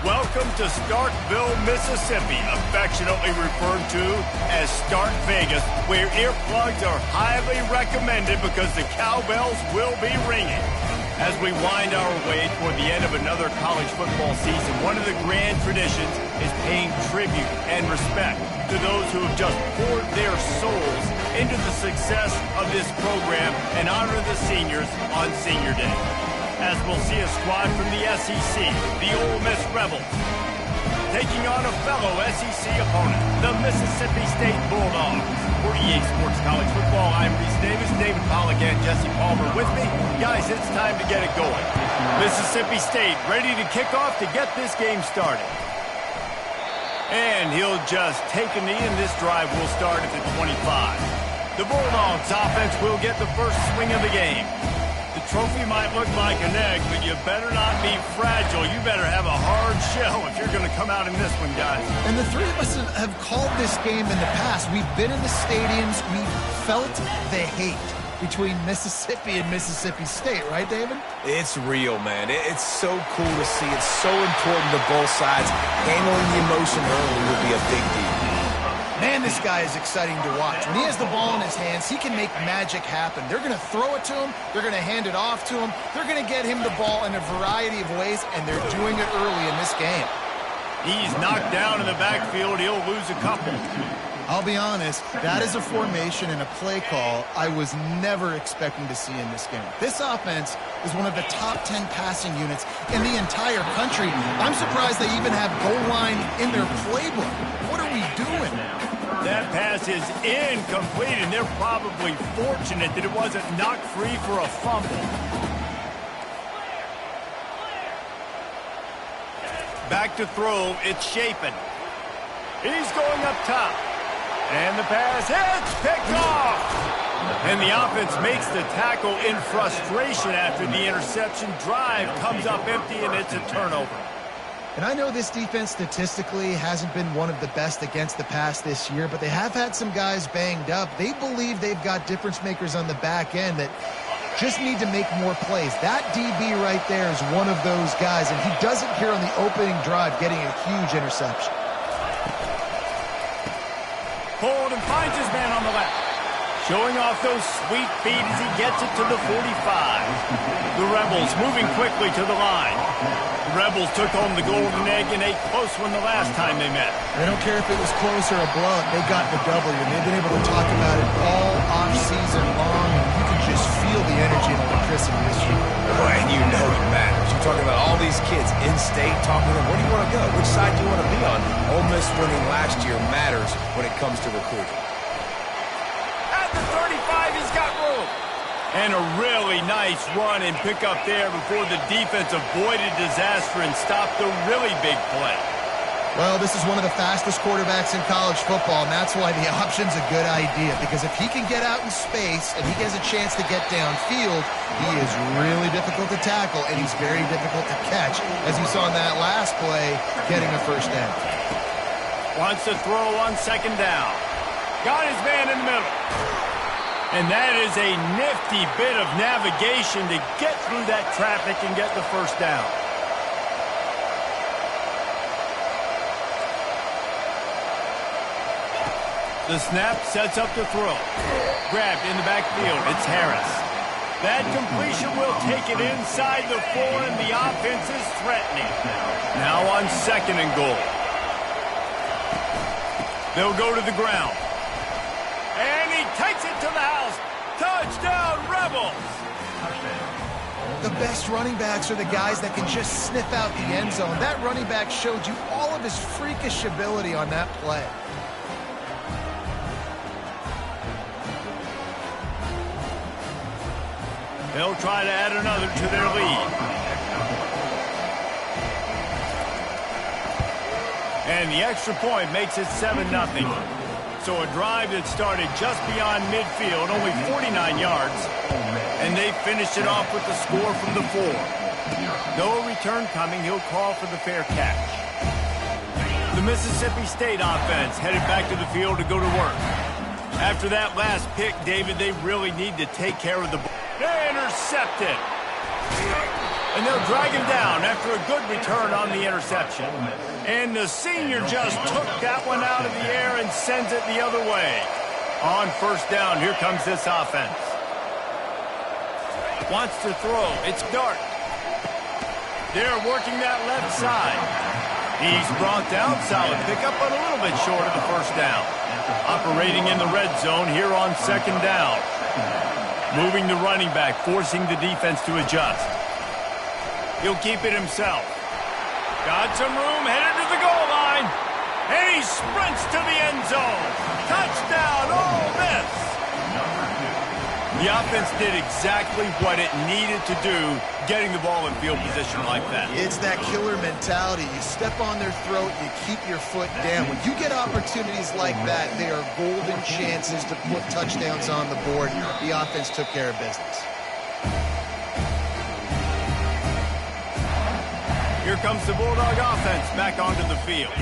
Welcome to Starkville, Mississippi, affectionately referred to as Stark Vegas, where earplugs are highly recommended because the cowbells will be ringing. As we wind our way toward the end of another college football season, one of the grand traditions is paying tribute and respect to those who have just poured their souls into the success of this program and honor the seniors on Senior Day. As we'll see a squad from the SEC, the Ole Miss Rebels, taking on a fellow SEC opponent, the Mississippi State Bulldogs. For EA Sports College Football, I'm Reese Davis, David Pollack, and Jesse Palmer with me. Guys, it's time to get it going. Mississippi State ready to kick off to get this game started. And he'll just take a knee, and this drive will start at the 25. The Bulldogs offense will get the first swing of the game. The trophy might look like an egg, but you better not be fragile. You better have a hard shell if you're going to come out in this one, guys. And the three of us have called this game in the past. We've been in the stadiums. We've felt the hate between Mississippi and Mississippi State, right, David? It's real, man. It's so cool to see. It's so important to both sides. Handling the emotion early will be a big deal. Man, this guy is exciting to watch. When he has the ball in his hands, he can make magic happen. They're going to throw it to him. They're going to hand it off to him. They're going to get him the ball in a variety of ways, and they're doing it early in this game. He's knocked down in the backfield. He'll lose a couple. I'll be honest, that is a formation and a play call I was never expecting to see in this game. This offense is one of the top 10 passing units in the entire country. I'm surprised they even have goal line in their playbook. What are we doing? That pass is incomplete, and they're probably fortunate that it wasn't knocked free for a fumble. Back to throw, it's Shapen. He's going up top. And the pass hits, picked off. And the offense makes the tackle in frustration after the interception. Drive comes up empty, and it's a turnover. And I know this defense statistically hasn't been one of the best against the pass this year, but they have had some guys banged up. They believe they've got difference makers on the back end that just need to make more plays. That DB right there is one of those guys, and he does it here on the opening drive, getting a huge interception. Hold and finds his man on the left. Showing off those sweet feet as he gets it to the 45. The Rebels moving quickly to the line. The Rebels took home the golden egg in a close one the last time they met. They don't care if it was close or a blowout. They got the W. They've been able to talk about it all off-season long, and you can just feel the energy and electricity this year. Boy, and you know it matters. You're talking about all these kids in-state, talking to them, where do you want to go? Which side do you want to be on? Ole Miss winning last year matters when it comes to recruiting. At the 35, he's got room. And a really nice run and pick up there before the defense avoided disaster and stopped the really big play. Well, this is one of the fastest quarterbacks in college football, and that's why the option's a good idea. Because if he can get out in space and he gets a chance to get downfield, he is really difficult to tackle, and he's very difficult to catch, as you saw in that last play, getting a first down. Wants to throw on second down. Got his man in the middle. And that is a nifty bit of navigation to get through that traffic and get the first down. The snap sets up the throw. Grabbed in the backfield. It's Harris. That completion will take it inside the 4, and the offense is threatening. Now on second and goal. They'll go to the ground. And he takes it to the house. Touchdown, Rebels! The best running backs are the guys that can just sniff out the end zone. That running back showed you all of his freakish ability on that play. They'll try to add another to their lead. And the extra point makes it 7-0. So a drive that started just beyond midfield, only 49 yards, and they finished it off with the score from the 4. No return coming, he'll call for the fair catch. The Mississippi State offense headed back to the field to go to work. After that last pick, David, they really need to take care of the ball. Intercepted. And they'll drag him down after a good return on the interception. And the senior just took that one out of the air and sends it the other way. On first down, here comes this offense. Wants to throw. It's Dart. They're working that left side. He's brought down. Solid pickup, but a little bit short of the first down. Operating in the red zone here on second down. Moving the running back, forcing the defense to adjust. He'll keep it himself. Got some room, headed to the goal line. And he sprints to the end zone. Touchdown, Ole Miss. The offense did exactly what it needed to do, getting the ball in field position like that. It's that killer mentality. You step on their throat, you keep your foot down. When you get opportunities like that, they are golden chances to put touchdowns on the board. The offense took care of business. Here comes the Bulldog offense back onto the field.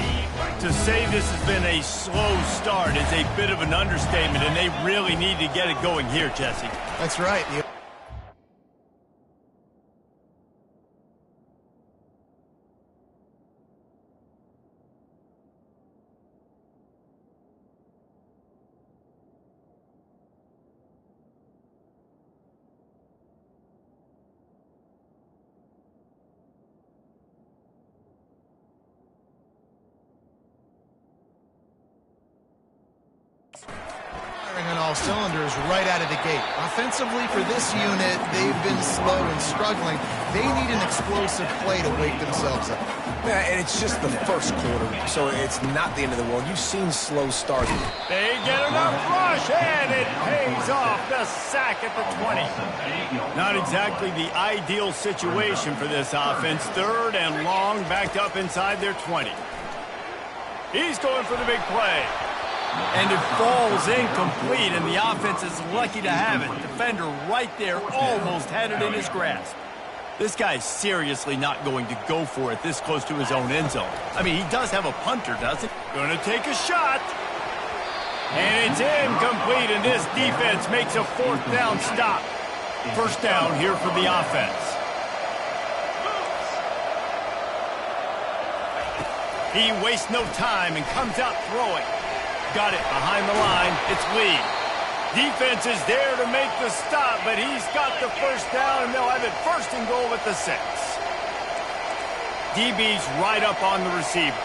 To say this has been a slow start is a bit of an understatement, and they really need to get it going here, Jesse. That's right. On all cylinders right out of the gate. Offensively for this unit, they've been slow and struggling. They need an explosive play to wake themselves up. Yeah, and it's just the first quarter, so it's not the end of the world. You've seen slow starts. They get enough rush, and it pays off. The sack at the 20. Not exactly the ideal situation for this offense. Third and long, backed up inside their 20. He's going for the big play. And it falls incomplete, and the offense is lucky to have it. Defender right there almost had it in his grasp. This guy's seriously not going to go for it this close to his own end zone. I mean, he does have a punter, doesn't he? Gonna take a shot. And it's incomplete, and this defense makes a fourth down stop. First down here for the offense. He wastes no time and comes out throwing. Got it behind the line. It's Lee. Defense is there to make the stop, but he's got the first down, and they'll have it first and goal at the 6. DB's right up on the receivers.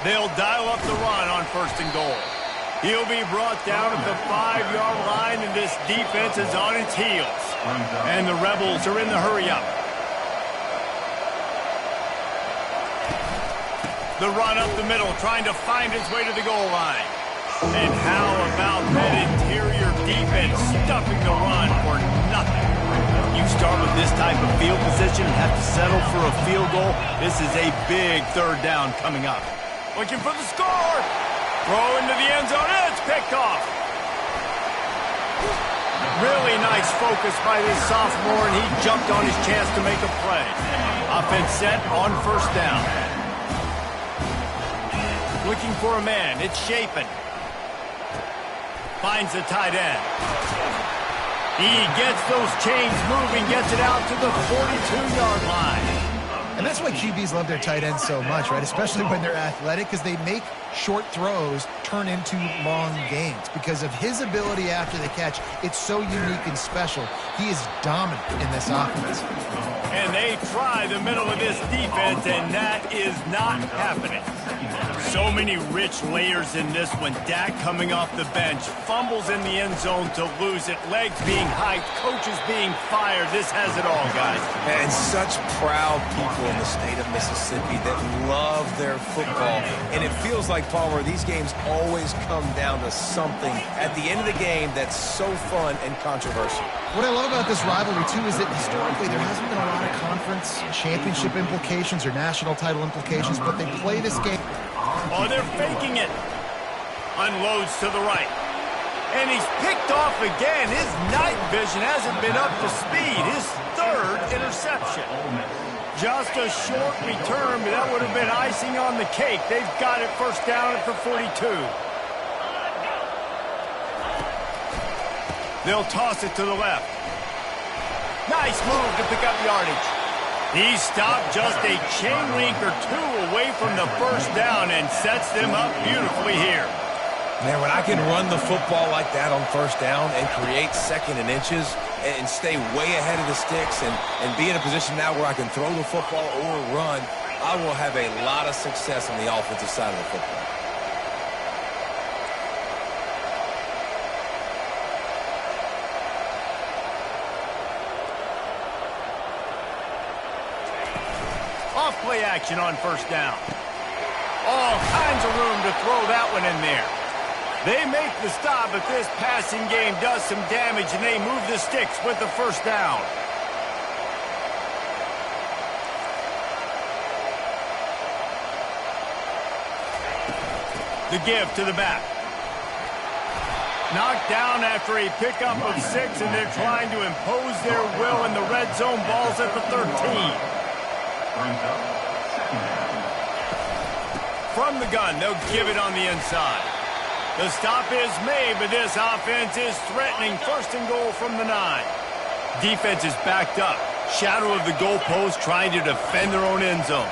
They'll dial up the run on first and goal. He'll be brought down at the 5-yard line, and this defense is on its heels. And the Rebels are in the hurry-up. The run up the middle, trying to find his way to the goal line. And how about that interior defense stuffing the run for nothing? You start with this type of field position and have to settle for a field goal. This is a big third down coming up. Looking for the score. Throw into the end zone. It's picked off. Really nice focus by this sophomore, and he jumped on his chance to make a play. Offense set on first down. Looking for a man. It's Chapin. Finds the tight end. He gets those chains moving, gets it out to the 42-yard line. And that's why QBs love their tight ends so much, right? Especially when they're athletic, because they make short throws turn into long gains. Because of his ability after the catch, it's so unique and special. He is dominant in this offense. And they try the middle of this defense, and that is not happening. So many rich layers in this one. Dak coming off the bench, fumbles in the end zone to lose it, legs being hiked, coaches being fired. This has it all, guys. And such proud people in the state of Mississippi that love their football. And it feels like, Palmer, these games always come down to something at the end of the game that's so fun and controversial. What I love about this rivalry, too, is that historically there hasn't been a lot of conference championship implications or national title implications, but they play this game. Oh, they're faking it. Unloads to the right. And he's picked off again. His night vision hasn't been up to speed. His third interception. Just a short return, but that would have been icing on the cake. They've got it first down at the 42. They'll toss it to the left. Nice move to pick up yardage. He stopped just a chain link or two away from the first down and sets them up beautifully here. Man, when I can run the football like that on first down and create second and inches and stay way ahead of the sticks and be in a position now where I can throw the football or run, I will have a lot of success on the offensive side of the football. Off-play action on first down. All kinds of room to throw that one in there. They make the stop, but this passing game does some damage, and they move the sticks with the first down. The give to the back. Knocked down after a pickup of 6, and they're trying to impose their will in the red zone. Ball's at the 13. From the gun, they'll give it on the inside. The stop is made, but this offense is threatening. First and goal from the 9. Defense is backed up. Shadow of the goalpost, trying to defend their own end zone.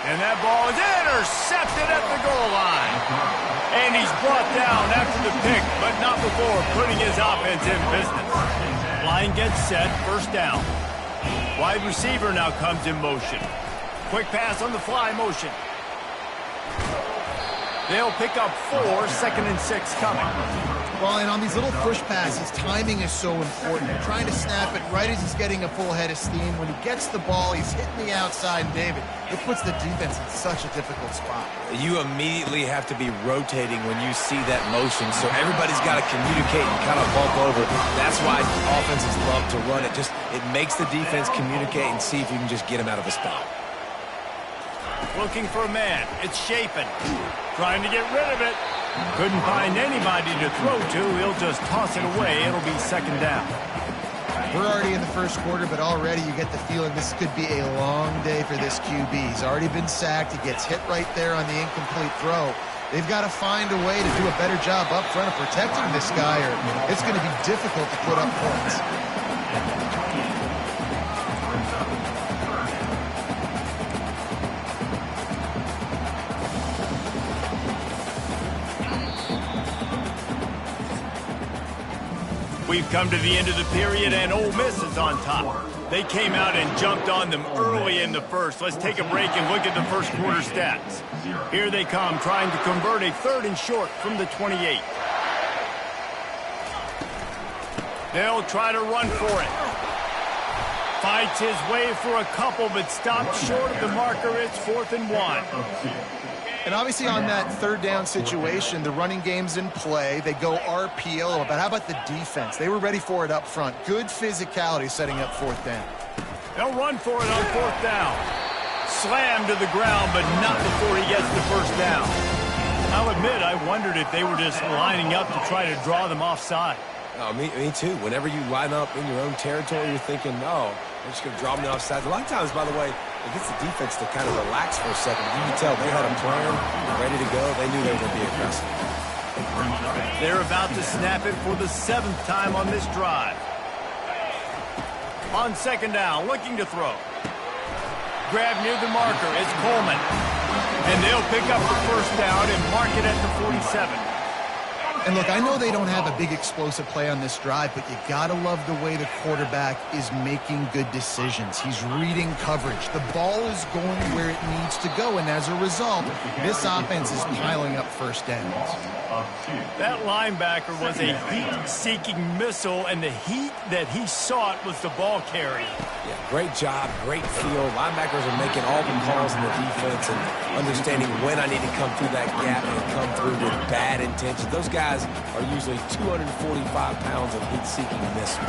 And that ball is intercepted at the goal line. And he's brought down after the pick, but not before putting his offense in business. Line gets set, first down. Wide receiver now comes in motion. Quick pass on the fly motion. They'll pick up 4, second and 6 coming. Well, and on these little push passes, timing is so important. They're trying to snap it right as he's getting a full head of steam. When he gets the ball, he's hitting the outside, and David, it puts the defense in such a difficult spot. You immediately have to be rotating when you see that motion, so everybody's got to communicate and kind of bump over. That's why offenses love to run it. It makes the defense communicate and see if you can just get him out of a spot. Looking for a man. It's Shapen. Trying to get rid of it. Couldn't find anybody to throw to. He'll just toss it away. It'll be second down. We're already in the first quarter, but already you get the feeling this could be a long day for this QB. He's already been sacked. He gets hit right there on the incomplete throw. They've got to find a way to do a better job up front of protecting this guy, or it's going to be difficult to put up points. We've come to the end of the period, and Ole Miss is on top. They came out and jumped on them early in the first. Let's take a break and look at the first quarter stats. Here they come, trying to convert a 3rd and short from the 28. They'll try to run for it. Fights his way for a couple, but stopped short of the marker. It's 4th and 1. And obviously on that 3rd down situation, the running game's in play. They go RPO, but how about the defense? They were ready for it up front. Good physicality setting up 4th down. They'll run for it on 4th down. Slammed to the ground, but not before he gets the first down. I'll admit, I wondered if they were just lining up to try to draw them offside. Oh, me too. Whenever you line up in your own territory, you're thinking, no, they're just going to draw me offside. A lot of times, by the way, it gets the defense to kind of relax for a second. You can tell they had a plan, ready to go. They knew they were going to be aggressive. They're about to snap it for the 7th time on this drive. On second down, looking to throw. Grab near the marker. It's Coleman. And they'll pick up the first down and mark it at the 47. And look, I know they don't have a big explosive play on this drive, but you got to love the way the quarterback is making good decisions. He's reading coverage. The ball is going where it needs to go, and as a result, this offense is piling up first downs. That linebacker was a heat-seeking missile, and the heat that he sought was the ball carrier. Yeah, great job, great feel. Linebackers are making all the calls in the defense and understanding when I need to come through that gap and come through with bad intentions. Those guys are usually 245 pounds of heat-seeking missile.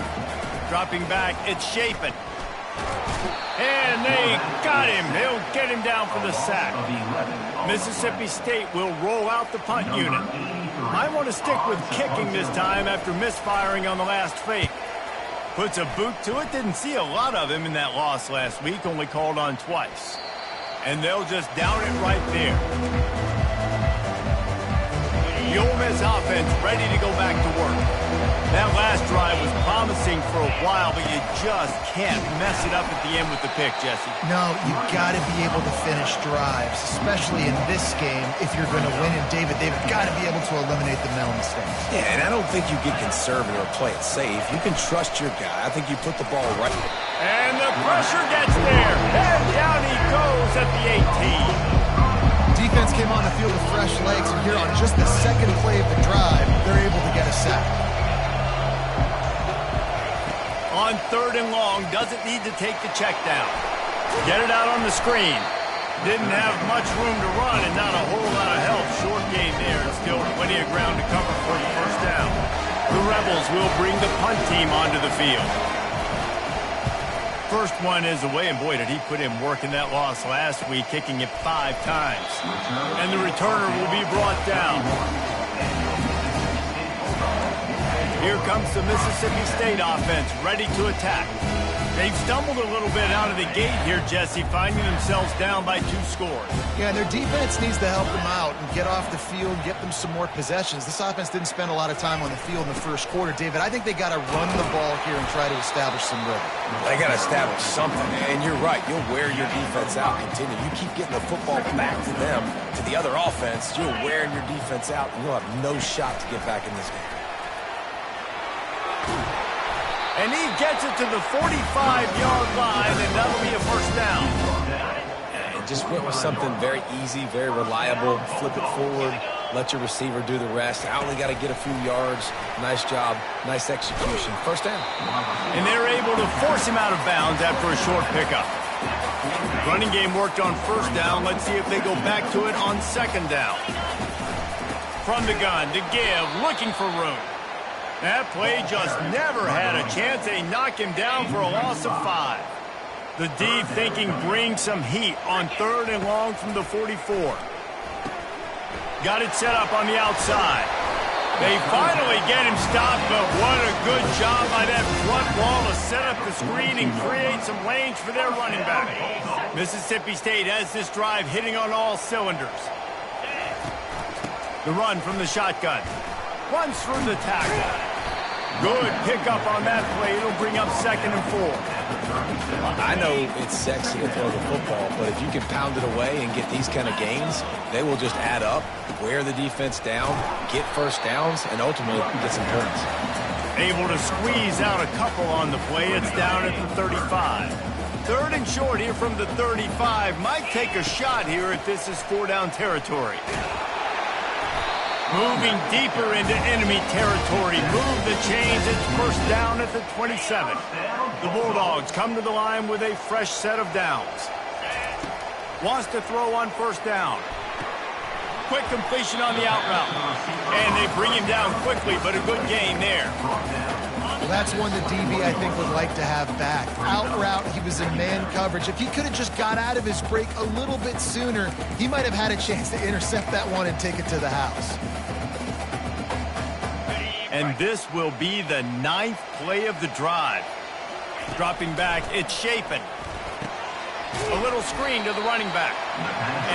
Dropping back, it's Shapen. And they got him. They'll get him down for the sack. Mississippi State will roll out the punt unit. I want to stick with kicking this time after misfiring on the last fake. Puts a boot to it. Didn't see a lot of him in that loss last week. Only called on twice. And they'll just down it right there. The Ole Miss offense ready to go back to work. That last drive was promising for a while, but you just can't mess it up at the end with the pick, Jesse. No, you've got to be able to finish drives, especially in this game. If you're going to win, and they've got to be able to eliminate the mental mistakes. Yeah, and I don't think you get conservative or play it safe. You can trust your guy. I think you put the ball right. And the pressure gets there. And down he goes at the 18. Defense came on the field with fresh legs, and here on just the second play of the drive, they're able to get a sack. On 3rd and long, doesn't need to take the check down. Get it out on the screen. Didn't have much room to run and not a whole lot of help. Short game there and still plenty of ground to cover for the first down. The Rebels will bring the punt team onto the field. First one is away, and boy, did he put in work in that loss last week, kicking it 5 times. And the returner will be brought down. Here comes the Mississippi State offense, ready to attack. They've stumbled a little bit out of the gate here, Jesse, finding themselves down by 2 scores. Yeah, and their defense needs to help them out and get off the field, get them some more possessions. This offense didn't spend a lot of time on the field in the first quarter, David. I think they got to run the ball here and try to establish some rhythm. They got to establish something, and you're right. You'll wear your defense out. Continue. You keep getting the football back to them, to the other offense. You're wearing your defense out, and you'll have no shot to get back in this game. And he gets it to the 45-yard line, and that'll be a first down. And just went with something very easy, very reliable. Flip it forward, let your receiver do the rest. I only got to get a few yards. Nice job, nice execution. First down. And they're able to force him out of bounds after a short pickup. Running game worked on first down. Let's see if they go back to it on second down. From the gun to give, looking for room. That play just never had a chance. They knock him down for a loss of 5. The D thinking bring some heat on 3rd and long from the 44. Got it set up on the outside. They finally get him stopped, but what a good job by that front wall to set up the screen and create some lanes for their running back. Mississippi State has this drive hitting on all cylinders. The run from the shotgun. Runs through the tackle. Good pickup on that play. It'll bring up 2nd and 4. I know it's sexy to throw the football, but if you can pound it away and get these kind of gains, they will just add up, wear the defense down, get first downs, and ultimately get some points. Able to squeeze out a couple on the play. It's down at the 35. 3rd and short here from the 35. Might take a shot here if this is 4-down territory. Moving deeper into enemy territory. Move the chains. It's first down at the 27. The Bulldogs come to the line with a fresh set of downs. Wants to throw on first down. Quick completion on the out route. And they bring him down quickly, but a good gain there. Well, that's one the DB, I think, would like to have back. Out route, he was in man coverage. If he could have just got out of his break a little bit sooner, he might have had a chance to intercept that one and take it to the house. And this will be the 9th play of the drive. Dropping back, it's Shapen. A little screen to the running back.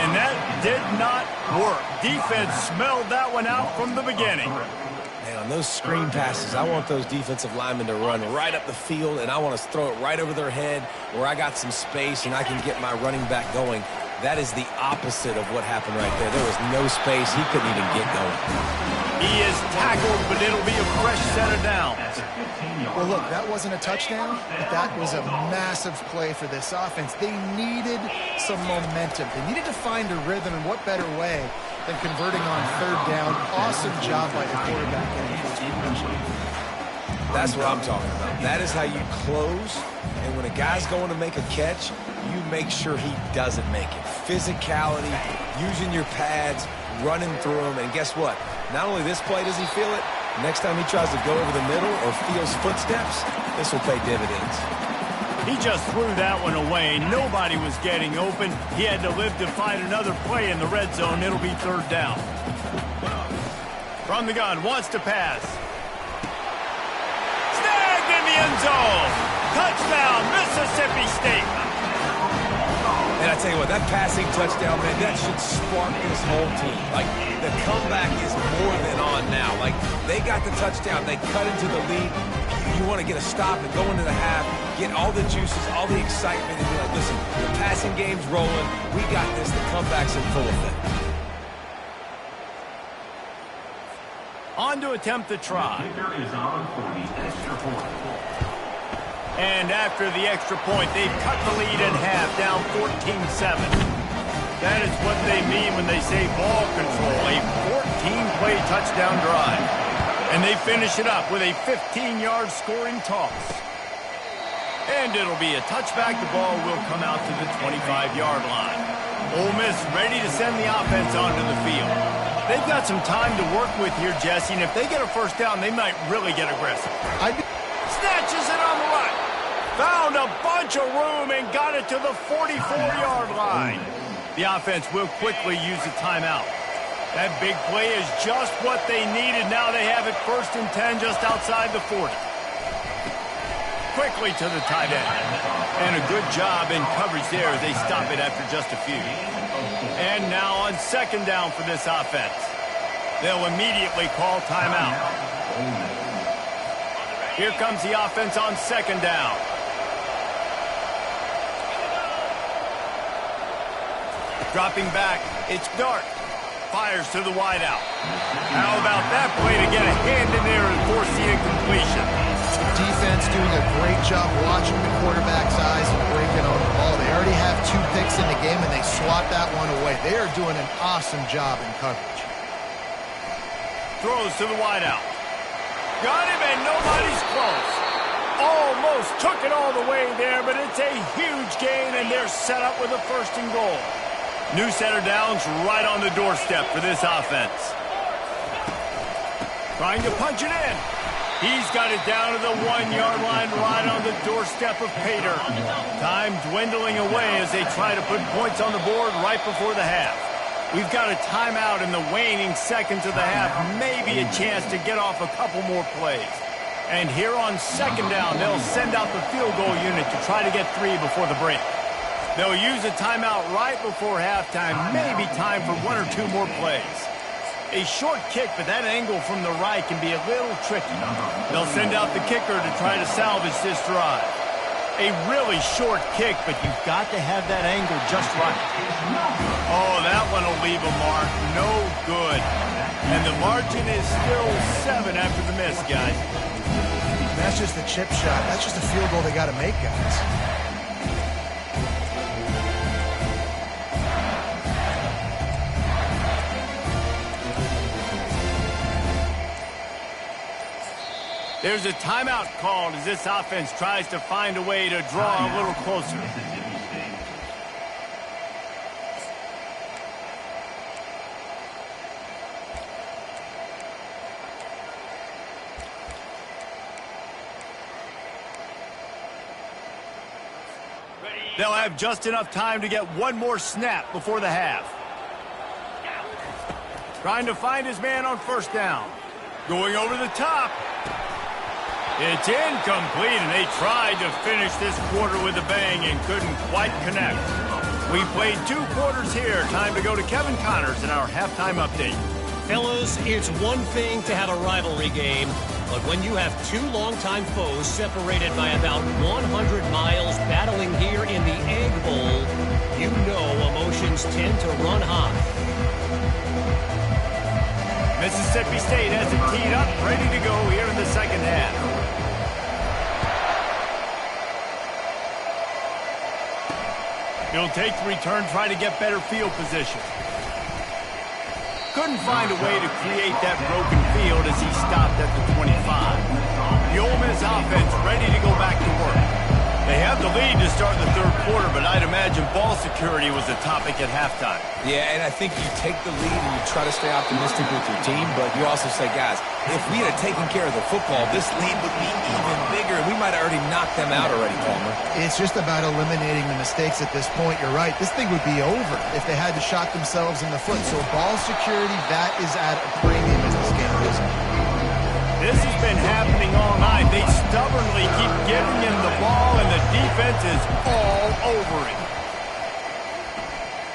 And that did not work. Defense smelled that one out from the beginning. Man, on those screen passes, I want those defensive linemen to run right up the field, and I want to throw it right over their head where I got some space and I can get my running back going. That is the opposite of what happened right there. There was no space. He couldn't even get going. He is tackled, but it'll be a fresh set of downs. Well, look, that wasn't a touchdown, but that was a massive play for this offense. They needed some momentum. They needed to find a rhythm, and what better way than converting on 3rd down. Awesome job by the quarterback. That's what I'm talking about. That is how you close, and when a guy's going to make a catch, you make sure he doesn't make it. Physicality, using your pads, running through them, and guess what? Not only this play does he feel it, next time he tries to go over the middle or feels footsteps, this will pay dividends. He just threw that one away. Nobody was getting open. He had to live to find another play in the red zone. It'll be 3rd down. From the gun, wants to pass. Snagged in the end zone. Touchdown, Mississippi State. And I tell you what, that passing touchdown, man, that should spark this whole team. Like, the comeback is more than on now. Like, they got the touchdown. They cut into the lead. You want to get a stop and go into the half, get all the juices, all the excitement, and be like, listen, the passing game's rolling. We got this. The comeback's in full effect. On to attempt the try. And after the extra point, they've cut the lead in half, down 14-7. That is what they mean when they say ball control, a 14-play touchdown drive. And they finish it up with a 15-yard scoring toss. And it'll be a touchback. The ball will come out to the 25-yard line. Ole Miss ready to send the offense onto the field. They've got some time to work with here, Jesse, and if they get a first down, they might really get aggressive. Snatches it on the right. Found a bunch of room and got it to the 44-yard line. The offense will quickly use a timeout. That big play is just what they needed. Now they have it 1st and 10 just outside the 40. Quickly to the tight end. And a good job in coverage there as they stop it after just a few. And now on 2nd down for this offense. They'll immediately call timeout. Here comes the offense on 2nd down. Dropping back, it's Dart. Fires to the wideout. How about that play to get a hand in there and force the incompletion? Defense doing a great job watching the quarterback's eyes and breaking on the ball. They already have 2 picks in the game, and they swat that one away. They are doing an awesome job in coverage. Throws to the wideout. Got him, and nobody's close. Almost took it all the way there, but it's a huge gain, and they're set up with a 1st and goal. New set of downs right on the doorstep for this offense. Trying to punch it in. He's got it down to the 1-yard line right on the doorstep of Pater. Time dwindling away as they try to put points on the board right before the half. We've got a timeout in the waning seconds of the half. Maybe a chance to get off a couple more plays. And here on 2nd down, they'll send out the field goal unit to try to get 3 before the break. They'll use a timeout right before halftime. Maybe time for 1 or 2 more plays. A short kick, but that angle from the right can be a little tricky. They'll send out the kicker to try to salvage this drive. A really short kick, but you've got to have that angle just right. Oh, that one will leave a mark. No good. And the margin is still 7 after the miss, guys. That's just a chip shot. That's just a field goal they got to make, guys. There's a timeout called as this offense tries to find a way to draw a little closer. They'll have just enough time to get 1 more snap before the half. Trying to find his man on 1st down. Going over the top. It's incomplete, and they tried to finish this quarter with a bang and couldn't quite connect. We played 2 quarters here. Time to go to Kevin Connors in our halftime update. Fellas, it's one thing to have a rivalry game, but when you have 2 longtime foes separated by about 100 miles battling here in the Egg Bowl, you know emotions tend to run high. Mississippi State has it teed up, ready to go here in the 2nd half. He'll take the return, try to get better field position. Couldn't find a way to create that broken field as he stopped at the 25. The Ole Miss offense ready to go back to work. They have the lead to start the 3rd quarter, but I'd imagine ball security was a topic at halftime. Yeah, and I think you take the lead and you try to stay optimistic with your team, but you also say, guys, if we had taken care of the football, this lead would be even bigger, and we might have already knocked them out already, Palmer. It's just about eliminating the mistakes at this point. You're right. This thing would be over if they had to shot themselves in the foot. So ball security, that is at a premium in this game, isn't it? This has been happening all night. They stubbornly keep giving him the ball, and the defense is all over it.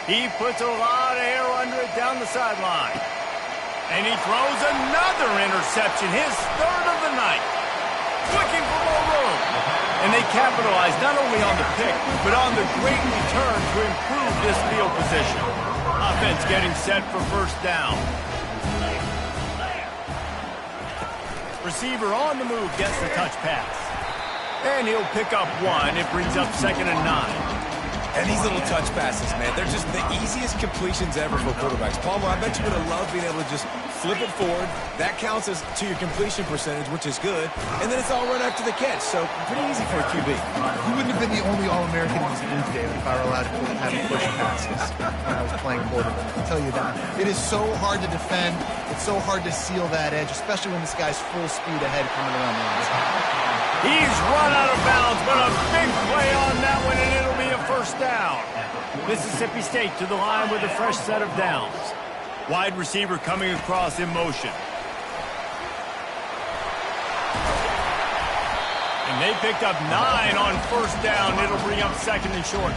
He puts a lot of air under it down the sideline. And he throws another interception, his third of the night. Looking for more room. And they capitalize not only on the pick, but on the great return to improve this field position. Offense getting set for first down. Receiver on the move gets the touch pass. And he'll pick up one. It brings up 2nd and 9. And these little touch passes, man, they're just the easiest completions ever for quarterbacks. Palmer, I bet you would have loved being able to just flip it forward. That counts as to your completion percentage, which is good. And then it's all run after the catch, so pretty easy for a QB. He wouldn't have been the only All-American in his league, David, if I were allowed to have him push passes when I was playing quarterback. I'll tell you that. It is so hard to defend. It's so hard to seal that edge, especially when this guy's full speed ahead coming around the outside. He's run out of bounds, but a big play on that one, and it'll be a first down. Mississippi State to the line with a fresh set of downs. Wide receiver coming across in motion. And they picked up 9 on first down. It'll bring up 2nd and short.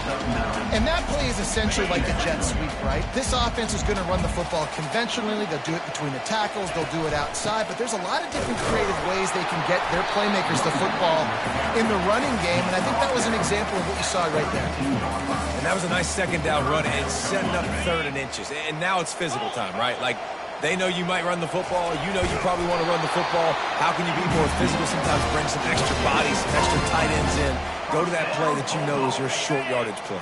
And that play is essentially like the jet sweep, right? This offense is going to run the football conventionally. They'll do it between the tackles. They'll do it outside. But there's a lot of different creative ways they can get their playmakers the football in the running game. And I think that was an example of what you saw right there. And that was a nice 2nd down run, and setting up 3rd and inches. And now it's physical time, right? Like, they know you might run the football. You know you probably want to run the football. How can you be more physical? Sometimes bring some extra bodies, some extra tight ends in. Go to that play that you know is your short yardage play.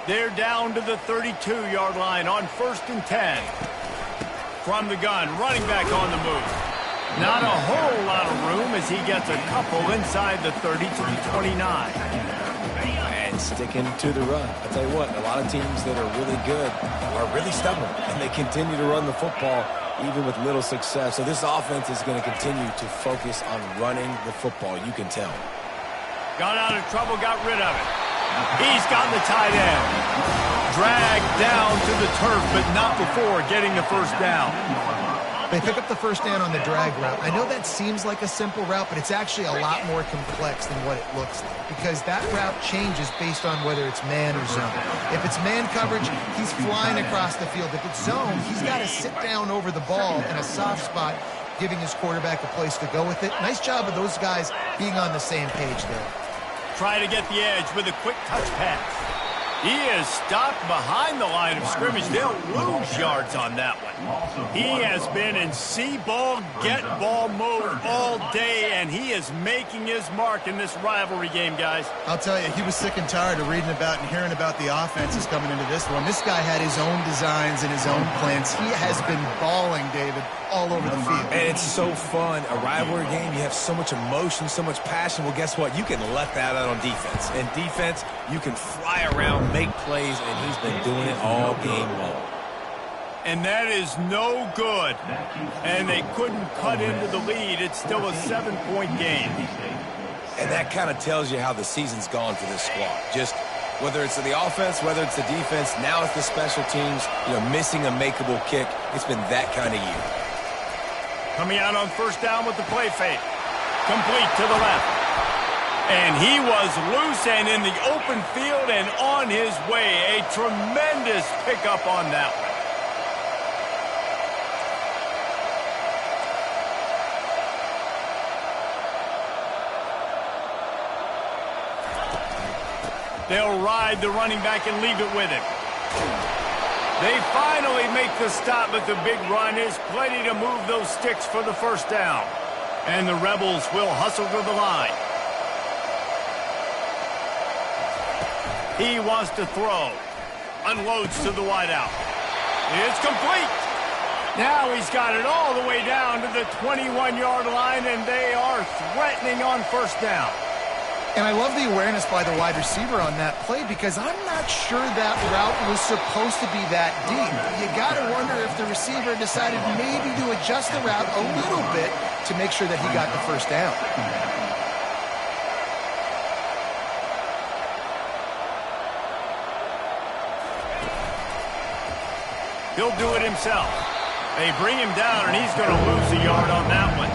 They're down to the 32-yard line on 1st and 10. From the gun, running back on the move. Not a whole lot of room as he gets a couple inside the 30 to the 29. And sticking to the run. I'll tell you what, a lot of teams that are really good are really stubborn, and they continue to run the football even with little success. So this offense is going to continue to focus on running the football. You can tell. Got out of trouble, got rid of it. He's got the tight end. Dragged down to the turf, but not before getting the first down. They pick up the first down on the drag route. I know that seems like a simple route, but it's actually a lot more complex than what it looks like because that route changes based on whether it's man or zone. If it's man coverage, he's flying across the field. If it's zone, he's got to sit down over the ball in a soft spot, giving his quarterback a place to go with it. Nice job of those guys being on the same page there. Try to get the edge with a quick touch pass. He is stopped behind the line of scrimmage. They'll lose yards on that one. He has been in see-ball, get-ball mode all day, and he is making his mark in this rivalry game, guys. I'll tell you, he was sick and tired of reading about and hearing about the offenses coming into this one. This guy had his own designs and his own plans. He has been balling, David, all over the field. And it's so fun. A rivalry game, you have so much emotion, so much passion. Well, guess what? You can let that out on defense. And defense, you can fly around, make plays, and he's been doing it all game long. And that is no good. And they couldn't cut into the lead. It's still a 7-point game. And that kind of tells you how the season's gone for this squad. Just whether it's the offense, whether it's the defense, now it's the special teams, missing a makeable kick. It's been that kind of year. Coming out on first down with the play fake. Complete to the left. And he was loose and in the open field and on his way. A tremendous pickup on that one. They'll ride the running back and leave it with him. They finally make the stop, but the big run is plenty to move those sticks for the first down. And the Rebels will hustle to the line. He wants to throw. Unloads to the wideout. It's complete. Now he's got it all the way down to the 21-yard line, and they are threatening on first down. And I love the awareness by the wide receiver on that play because I'm not sure that route was supposed to be that deep. You got to wonder if the receiver decided maybe to adjust the route a little bit to make sure that he got the first down. He'll do it himself. They bring him down, and he's going to lose a yard on that one.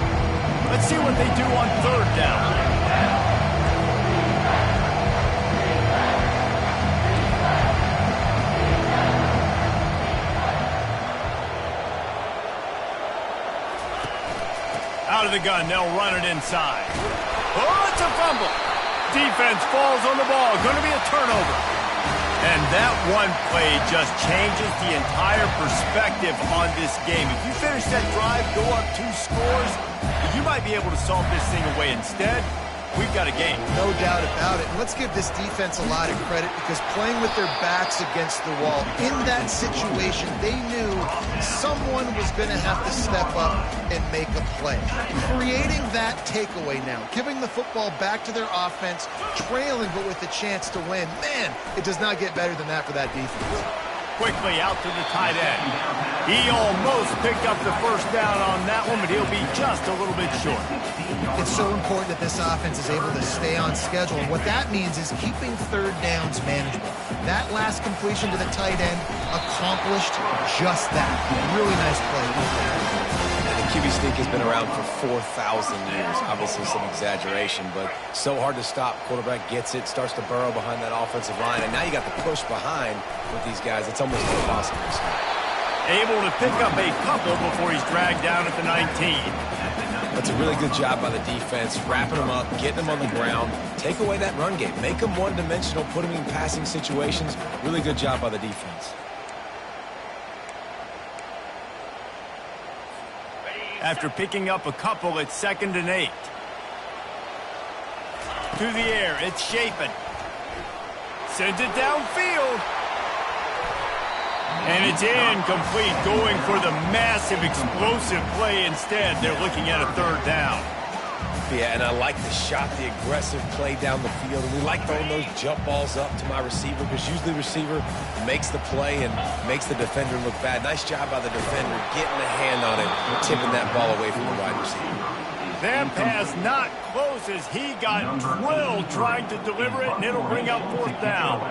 Let's see what they do on third down. out of the gun. They'll run it inside. Oh, it's a fumble. Defense falls on the ball. Going to be a turnover. And that one play just changes the entire perspective on this game. If you finish that drive, go up 2 scores, you might be able to solve this thing away. Instead, we've got a game. No doubt about it. And let's give this defense a lot of credit because playing with their backs against the wall, in that situation, they knew someone was going to have to step up and make a play. Creating that takeaway now, giving the football back to their offense, trailing but with a chance to win. Man, it does not get better than that for that defense. Quickly out to the tight end. He almost picked up the first down on that one, but he'll be just a little bit short. It's so important that this offense is able to stay on schedule. And what that means is keeping third downs manageable. That last completion to the tight end accomplished just that. Really nice play. And the QB sneak has been around for 4,000 years. Obviously some exaggeration, but so hard to stop. Quarterback gets it, starts to burrow behind that offensive line, and now you got the push behind with these guys. It's almost impossible to stop. Able to pick up a couple before he's dragged down at the 19. That's a really good job by the defense, wrapping them up, getting them on the ground, take away that run game, make them one-dimensional, put them in passing situations. Really good job by the defense. After picking up a couple, it's 2nd and 8. To the air, it's Shapen. Sends it downfield. And it's incomplete, going for the massive, explosive play instead. They're looking at a 3rd down. Yeah, and I like the shot, the aggressive play down the field. And we like throwing those jump balls up to my receiver because usually the receiver makes the play and makes the defender look bad. Nice job by the defender getting a hand on it, tipping that ball away from the wide receiver. That pass not close as he got drilled trying to deliver it, and it'll bring up 4th down.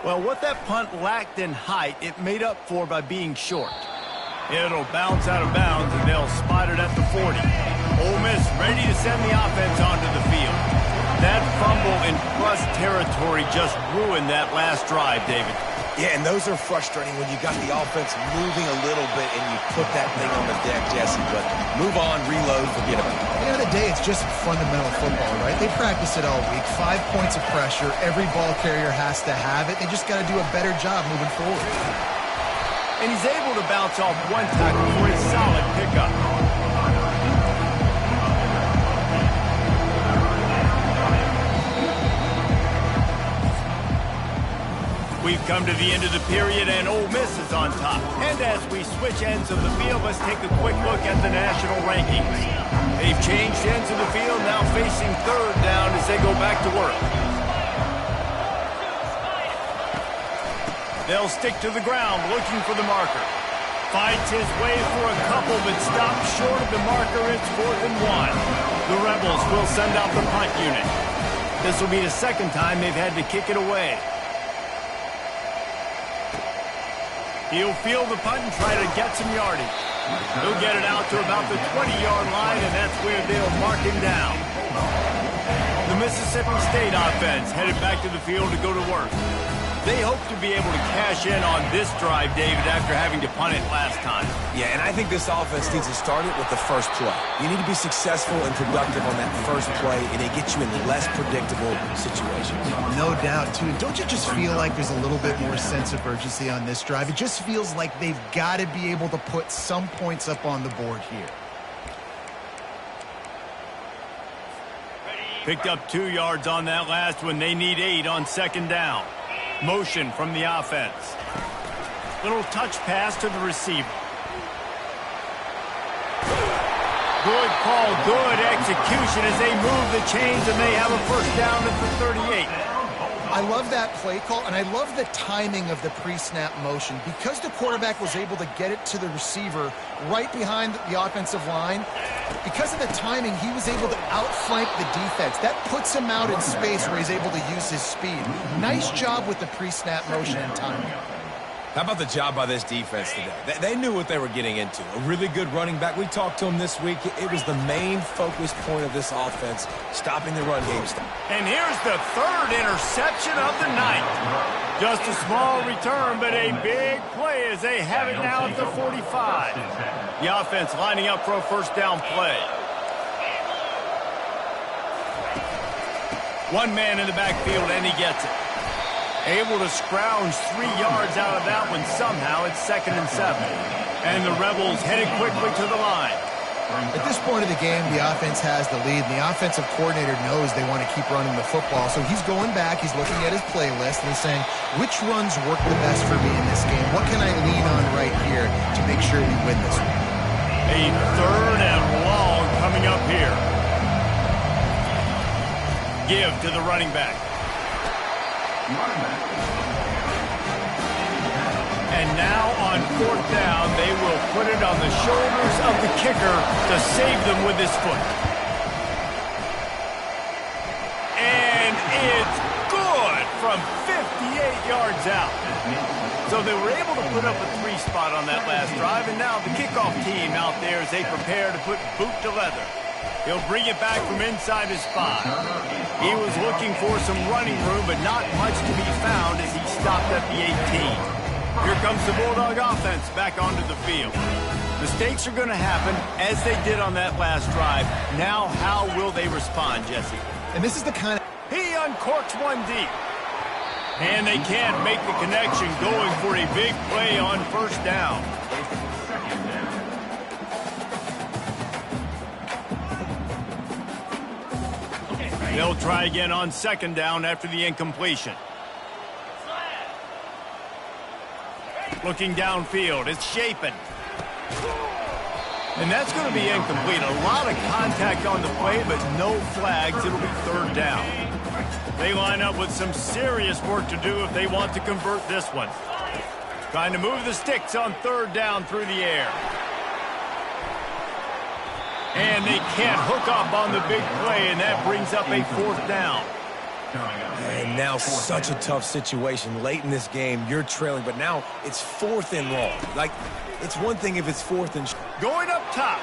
Well, what that punt lacked in height, it made up for by being short. It'll bounce out of bounds, and they'll spot it at the 40. Ole Miss ready to send the offense onto the field. That fumble in plus territory just ruined that last drive, David. Yeah, and those are frustrating when you got the offense moving a little bit and you put that thing on the deck, Jesse. But move on, reload, forget about it. At the end of the day, it's just fundamental football, right? They practice it all week. 5 points of pressure. Every ball carrier has to have it. They just got to do a better job moving forward. And he's able to bounce off one tackle for a solid pickup. We've come to the end of the period, and Ole Miss is on top. And as we switch ends of the field, let's take a quick look at the national rankings. They've changed ends of the field, now facing 3rd down as they go back to work. They'll stick to the ground, looking for the marker. Fights his way for a couple, but stops short of the marker. It's 4th and 1. The Rebels will send out the punt unit. This will be the 2nd time they've had to kick it away. He'll field the punt and try to get some yardage. He'll get it out to about the 20-yard line, and that's where they'll mark him down. The Mississippi State offense headed back to the field to go to work. They hope to be able to cash in on this drive, David, after having to punt it last time. Yeah, and I think this offense needs to start it with the first play. You need to be successful and productive on that first play, and it gets you in less predictable situations. No doubt, too. Don't you just feel like there's a little bit more sense of urgency on this drive? It just feels like they've got to be able to put some points up on the board here. Picked up 2 yards on that last one. They need 8 on 2nd down. Motion from the offense. Little touch pass to the receiver. Good call, good execution as they move the chains, and they have a 1st down at the 38. I love that play call, and I love the timing of the pre-snap motion. Because the quarterback was able to get it to the receiver right behind the offensive line, because of the timing, he was able to outflank the defense. That puts him out in space where he's able to use his speed. Nice job with the pre-snap motion and timing. How about the job by this defense today? They knew what they were getting into. A really good running back. We talked to him this week. It was the main focus point of this offense, stopping the run game. And here's the third interception of the night. Just a small return, but a big play as they have it now at the 45. The offense lining up for a first down play. One man in the backfield, and he gets it. Able to scrounge 3 yards out of that one somehow. It's 2nd and 7. And the Rebels headed quickly to the line. At this point of the game, the offense has the lead, and the offensive coordinator knows they want to keep running the football. So he's going back, he's looking at his playlist, and he's saying, which runs work the best for me in this game? What can I lean on right here to make sure we win this one? A 3rd and long coming up here. Give to the running back. And now on 4th down, they will put it on the shoulders of the kicker to save them with his foot. And it's good from 58 yards out. So they were able to put up a 3 spot on that last drive, and now the kickoff team out there as they prepare to put boot to leather. He'll bring it back from inside his spot. He was looking for some running room, but not much to be found as he stopped at the 18. Here comes the Bulldog offense back onto the field. Mistakes are going to happen, as they did on that last drive. Now, how will they respond, Jesse? And this is the kind of... He uncorks one deep. And they can't make the connection, going for a big play on first down. They'll try again on 2nd down after the incompletion. Looking downfield, it's Shapen. And that's going to be incomplete. A lot of contact on the play, but no flags. It'll be 3rd down. They line up with some serious work to do if they want to convert this one. Trying to move the sticks on 3rd down through the air. And they can't hook up on the big play, and that brings up a 4th down. And now such a tough situation. Late in this game, you're trailing, but now it's 4th and long. Like, it's one thing if it's 4th and... Going up top.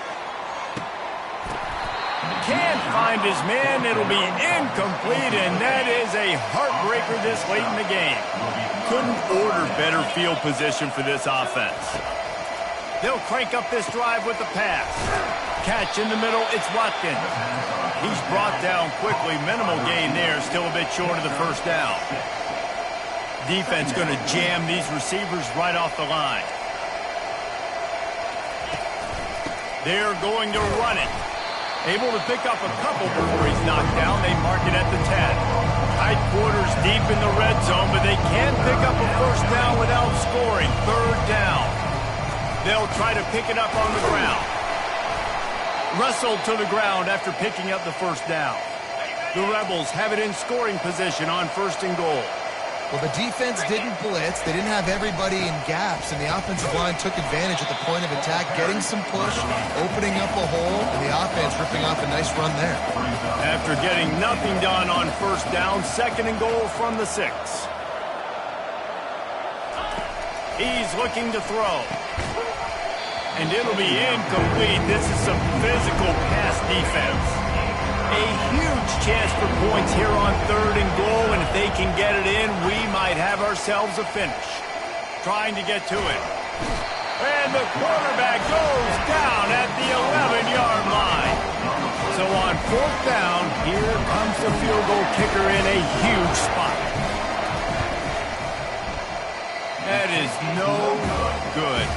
Can't find his man. It'll be incomplete, and that is a heartbreaker this late in the game. Couldn't order better field position for this offense. They'll crank up this drive with the pass. Catch in the middle, it's Watkins. He's brought down quickly. Minimal gain there, still a bit short of the first down. Defense going to jam these receivers right off the line. They're going to run it. Able to pick up a couple before he's knocked down. They mark it at the 10. Tight quarters deep in the red zone, but they can pick up a first down without scoring. 3rd down. They'll try to pick it up on the ground. Wrestled to the ground after picking up the first down. The Rebels have it in scoring position on 1st and goal. Well, the defense didn't blitz. They didn't have everybody in gaps, and the offensive line took advantage at the point of attack, getting some push, opening up a hole, and the offense ripping off a nice run there. After getting nothing done on 1st down, 2nd and goal from the 6. He's looking to throw. And it'll be incomplete. This is some physical pass defense. A huge chance for points here on 3rd and goal, and if they can get it in, we might have ourselves a finish. Trying to get to it. And the quarterback goes down at the 11-yard line. So on 4th down, here comes the field goal kicker in a huge spot. That is no good.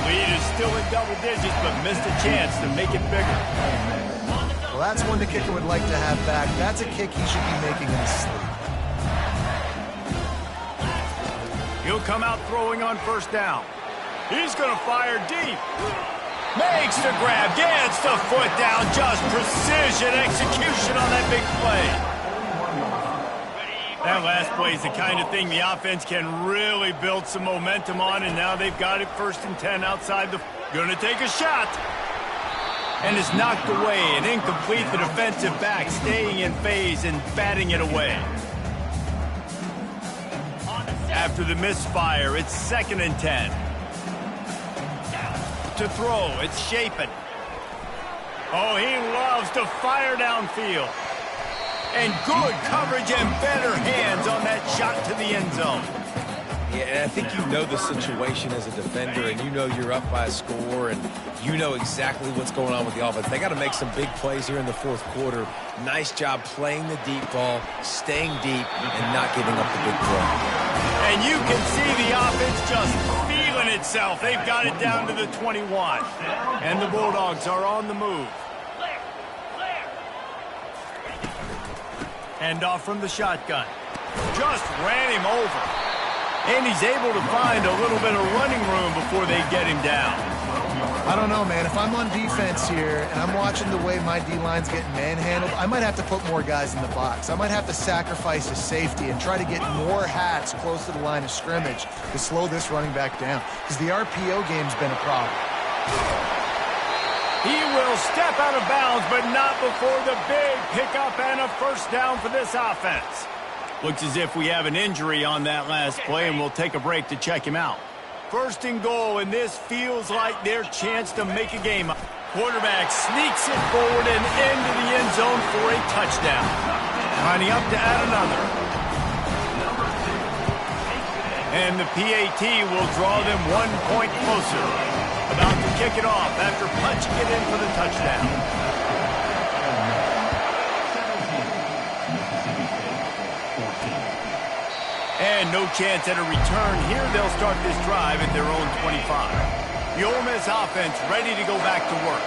Lead is still in double digits, but missed a chance to make it bigger. Well, that's one the kicker would like to have back. That's a kick he should be making in his sleep. He'll come out throwing on 1st down. He's going to fire deep. Makes the grab, gets the foot down. Just precision execution on that big play. That last play is the kind of thing the offense can really build some momentum on, and now they've got it 1st and 10 outside the... Gonna take a shot. And it's knocked away and incomplete. The defensive back staying in phase and batting it away. After the misfire, it's 2nd and 10. To throw, it's Shapen. Oh, he loves to fire downfield. And good coverage and better hands on that shot to the end zone. Yeah, and I think you know the situation as a defender, and you know you're up by a score, and you know exactly what's going on with the offense. They got to make some big plays here in the 4th quarter. Nice job playing the deep ball, staying deep, and not giving up the big play. And you can see the offense just feeling itself. They've got it down to the 21. And the Bulldogs are on the move. Hand off from the shotgun. Just ran him over. And he's able to find a little bit of running room before they get him down. I don't know, man. If I'm on defense here and I'm watching the way my D-line's getting manhandled, I might have to put more guys in the box. I might have to sacrifice a safety and try to get more hats close to the line of scrimmage to slow this running back down, because the RPO game's been a problem. He will step out of bounds, but not before the big pickup and a first down for this offense. Looks as if we have an injury on that last play, and we'll take a break to check him out. 1st and goal, and this feels like their chance to make a game. Quarterback sneaks it forward and into the end zone for a touchdown. Lining up to add another. And the PAT will draw them 1 point closer. About to kick it off after punching it in for the touchdown. And no chance at a return here. They'll start this drive at their own 25. The Ole Miss offense ready to go back to work.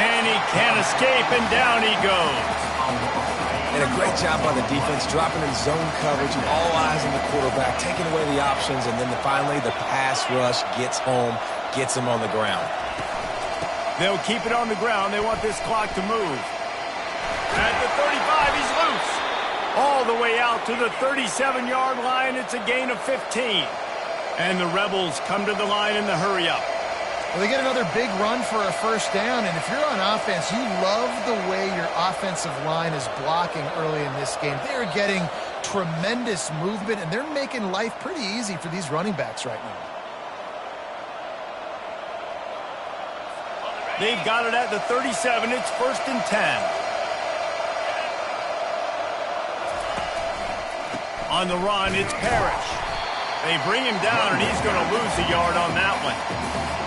And he can't escape, and down he goes. And a great job by the defense, dropping in zone coverage, all eyes on the quarterback, taking away the options, and then finally the pass rush gets home, gets him on the ground. They'll keep it on the ground. They want this clock to move. At the 35, he's loose. All the way out to the 37-yard line. It's a gain of 15. And the Rebels come to the line in the hurry-up. Well, they get another big run for a first down, and if you're on offense, you love the way your offensive line is blocking early in this game. They are getting tremendous movement, and they're making life pretty easy for these running backs right now. They've got it at the 37. It's 1st and 10. On the run, it's Parrish. They bring him down, and he's going to lose a yard on that one.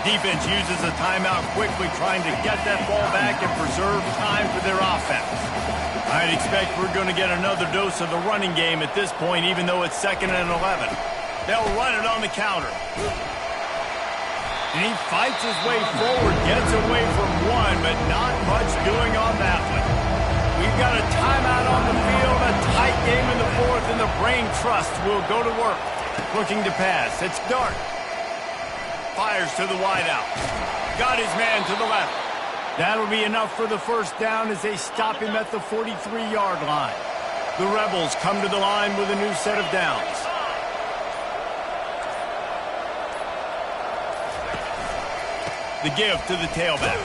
Defense uses a timeout quickly, trying to get that ball back and preserve time for their offense. I'd expect we're going to get another dose of the running game at this point, even though it's 2nd and 11. They'll run it on the counter. And he fights his way forward, gets away from one, but not much doing on that one. We've got a timeout on the field, a tight game in the 4th, and the Brain Trust will go to work. Looking to pass. It's Dart. Fires to the wideout. Got his man to the left. That'll be enough for the first down as they stop him at the 43-yard line. The Rebels come to the line with a new set of downs. The give to the tailback.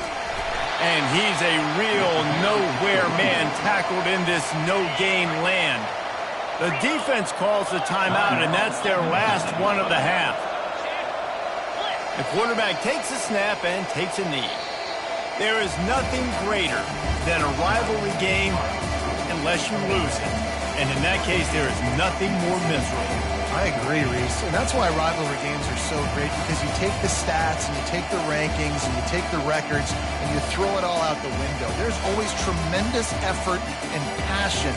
And he's a real nowhere man tackled in this no-gain land. The defense calls the timeout, and that's their last one of the half. The quarterback takes a snap and takes a knee. There is nothing greater than a rivalry game unless you lose it. And in that case, there is nothing more miserable. I agree, Reese. And that's why rivalry games are so great, because you take the stats and you take the rankings and you take the records and you throw it all out the window. There's always tremendous effort and passion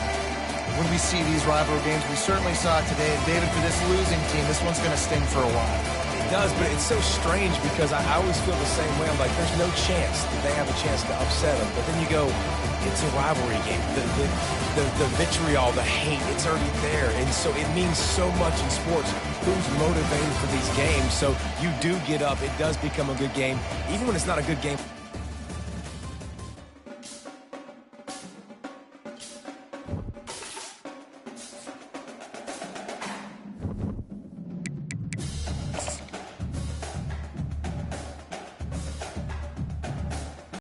when we see these rivalry games. We certainly saw it today. And David, for this losing team, this one's going to sting for a while. It does, but it's so strange because I always feel the same way. I'm like, there's no chance that they have a chance to upset them. But then you go, it's a rivalry game. The vitriol, the hate, it's already there. And so it means so much in sports. Who's motivated for these games? So you do get up. It does become a good game, even when it's not a good game.